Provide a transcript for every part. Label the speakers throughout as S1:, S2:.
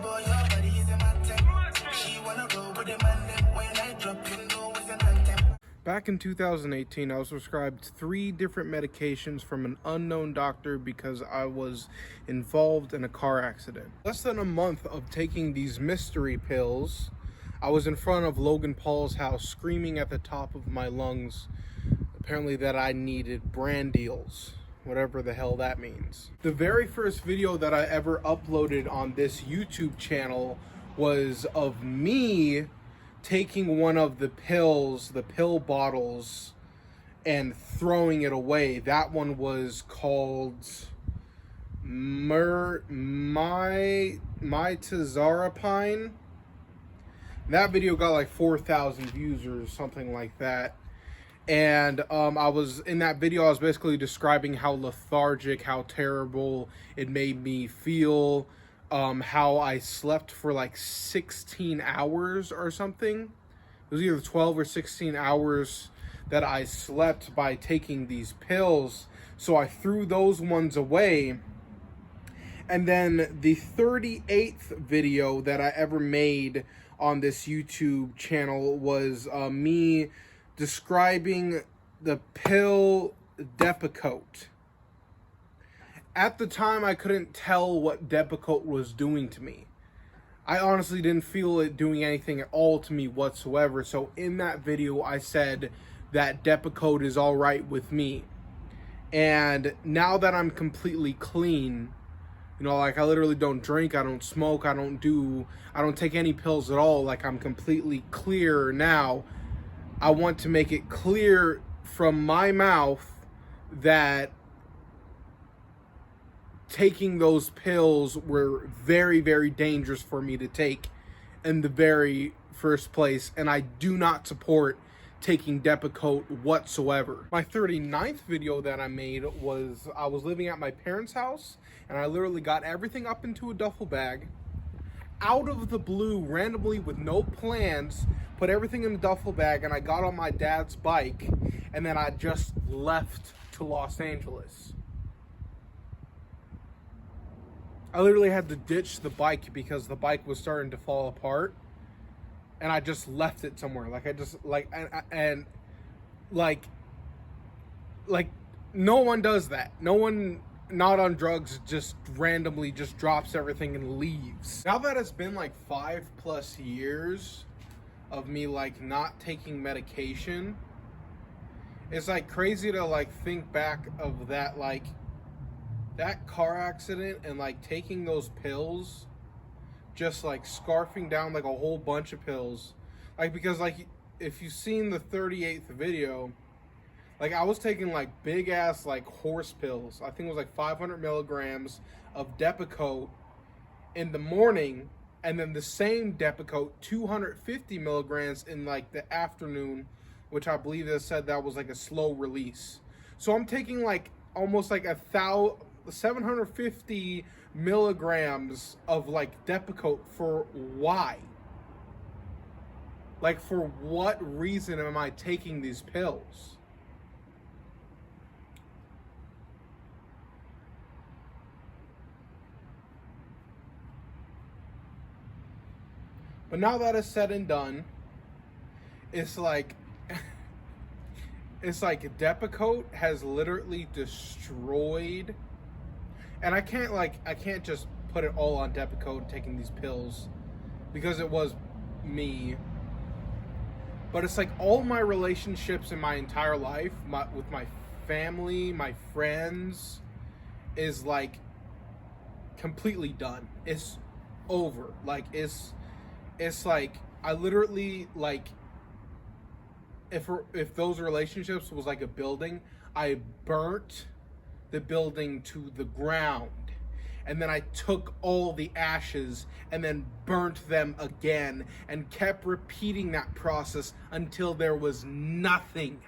S1: boy, your body is a man thing. She wanna go with the man them when I drop in low with an anthem.
S2: Back in 2018, I was prescribed 3 different medications from an unknown doctor because I was involved in a car accident. Less than a month of taking these mystery pills, I was in front of Logan Paul's house screaming at the top of my lungs, apparently that I needed brand deals, whatever the hell that means. The very first video that I ever uploaded on this YouTube channel was of me taking one of the pills, the pill bottles, and throwing it away. That one was called Mitazarapine. That video got like 4,000 views or something like that. And I was in that video, I was basically describing how lethargic, how terrible it made me feel, how I slept for like 16 hours or something. It was either 12 or 16 hours that I slept by taking these pills. So I threw those ones away. And then the 38th video that I ever made on this YouTube channel was me describing the pill Depakote. At the time, I couldn't tell what Depakote was doing to me. I honestly didn't feel it doing anything at all to me whatsoever. So in that video, I said that Depakote is all right with me. And now that I'm completely clean, you know, like I literally don't drink, I don't smoke, I don't take any pills at all. Like I'm completely clear now. I want to make it clear from my mouth that taking those pills were very, very dangerous for me to take in the very first place, and I do not support taking Depakote whatsoever. My 39th video that I made was, I was living at my parents' house, and I literally got everything up into a duffel bag, out of the blue, randomly with no plans, put everything in a duffel bag, and I got on my dad's bike, and then I just left to Los Angeles. I literally had to ditch the bike because the bike was starting to fall apart, and I just left it somewhere. Like I just like and like no one does that. No one not on drugs just randomly just drops everything and leaves. Now that it's been like 5+ years of me like not taking medication, it's like crazy to like think back of that, like that car accident and like taking those pills, just like scarfing down like a whole bunch of pills. Like because like if you've seen the 38th video, like I was taking like big ass like horse pills. I think it was like 500 milligrams of Depakote in the morning, and then the same Depakote 250 milligrams in like the afternoon, which I believe they said that was like a slow release. So I'm taking like almost like 750 milligrams of like Depakote for why? Like for what reason am I taking these pills? But now that it's said and done, it's like Depakote has literally destroyed, and I can't just put it all on Depakote taking these pills because it was me. But it's like all my relationships in my entire life, with my family, my friends, is like completely done. It's over. Like it's like I literally like if those relationships was like a building, I burnt the building to the ground, and then I took all the ashes and then burnt them again and kept repeating that process until there was nothing.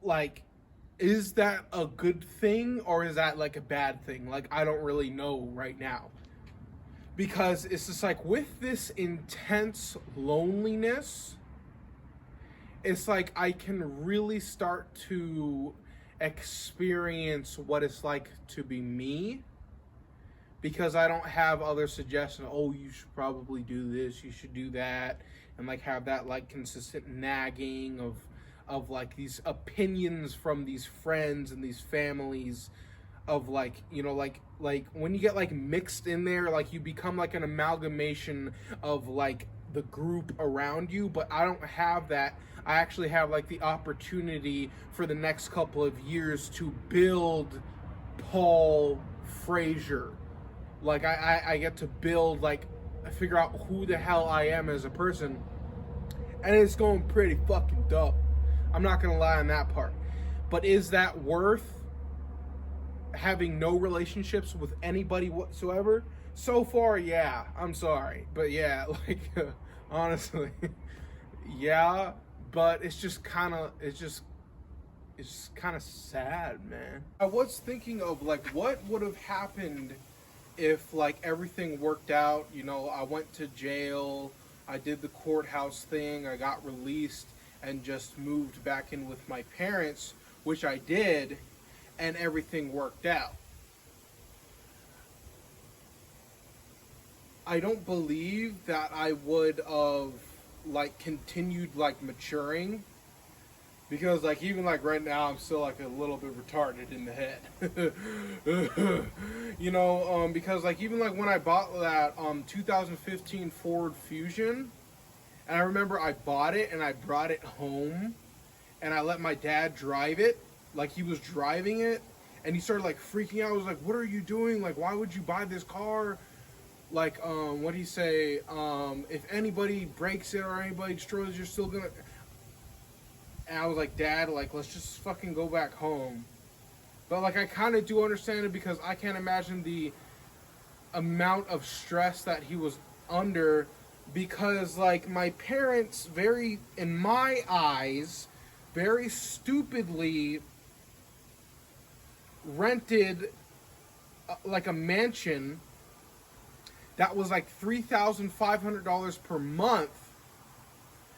S2: Like, is that a good thing or is that like a bad thing? Like, I don't really know right now. Because it's just like with this intense loneliness, it's like I can really start to experience what it's like to be me, because I don't have other suggestions. Oh, you should probably do this, you should do that, and like have that like consistent nagging of like these opinions from these friends and these families of like, you know, like when you get like mixed in there, like you become like an amalgamation of like the group around you. But I don't have that. I actually have like the opportunity for the next couple of years to build Paul Frazier. Like I get to build, like, figure out who the hell I am as a person, and it's going pretty fucking dope. I'm not gonna lie on that part. But is that worth having no relationships with anybody whatsoever? So far, yeah. I'm sorry, but yeah, like honestly, yeah. But it's just kind of sad, man. I was thinking of like what would have happened if like everything worked out. You know, I went to jail, I did the courthouse thing, I got released, and just moved back in with my parents, which I did, and everything worked out. I don't believe that I would have like continued like maturing, because like even like right now I'm still like a little bit retarded in the head. You know, because like even like when I bought that 2015 Ford Fusion, and I remember I bought it and I brought it home and I let my dad drive it, like he was driving it, and he started like freaking out. I was like, what are you doing? Like, why would you buy this car? Like, what do you say? If anybody breaks it or anybody destroys it, you're still gonna... And I was like, Dad, like, let's just fucking go back home. But like, I kind of do understand it, because I can't imagine the amount of stress that he was under, because like my parents, very, in my eyes, very stupidly rented like a mansion that was like $3,500 per month.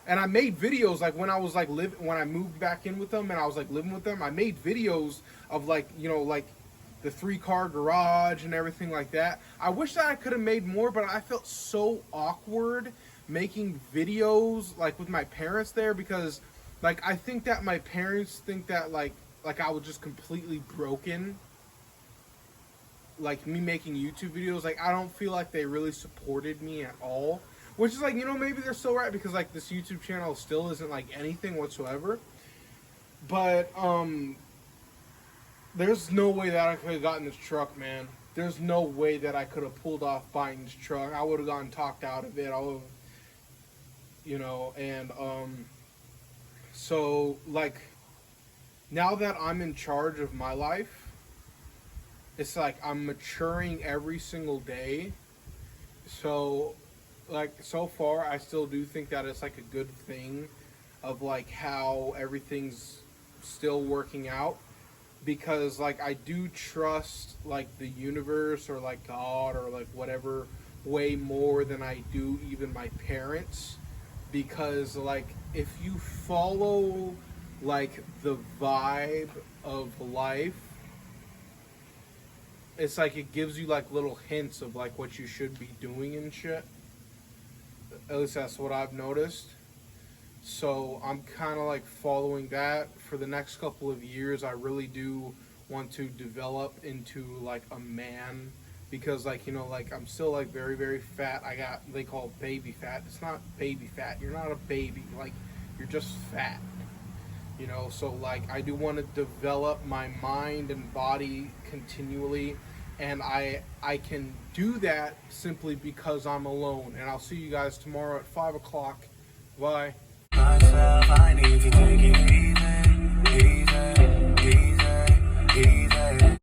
S2: And I made videos like when I was like when I moved back in with them and I was like living with them, I made videos of like, you know, like the 3-car garage and everything like that. I wish that I could have made more, but I felt so awkward making videos like with my parents there, because like I think that my parents think that like I was just completely broken, like me making YouTube videos. Like I don't feel like they really supported me at all, which is like, you know, maybe they're so right, because like this YouTube channel still isn't like anything whatsoever. But there's no way that I could have gotten this truck, man. There's no way that I could have pulled off buying this truck. I would have gotten talked out of it. I would have, you know, and so like now that I'm in charge of my life, it's like I'm maturing every single day. So like so far I still do think that it's like a good thing of like how everything's still working out, because like I do trust like the universe or like God or like whatever way more than I do even my parents, because like if you follow like the vibe of life, it's like it gives you like little hints of like what you should be doing and shit. At least that's what I've noticed. So I'm kind of like following that for the next couple of years. I really do want to develop into like a man, because like, you know, like I'm still like very, very fat. I got, they call it baby fat. It's not baby fat. You're not a baby. Like you're just fat, you know? So like I do want to develop my mind and body continually. And I can do that simply because I'm alone. And I'll see you guys tomorrow at 5 o'clock. Bye.
S1: Myself, I need to take it easy, easy, easy, easy.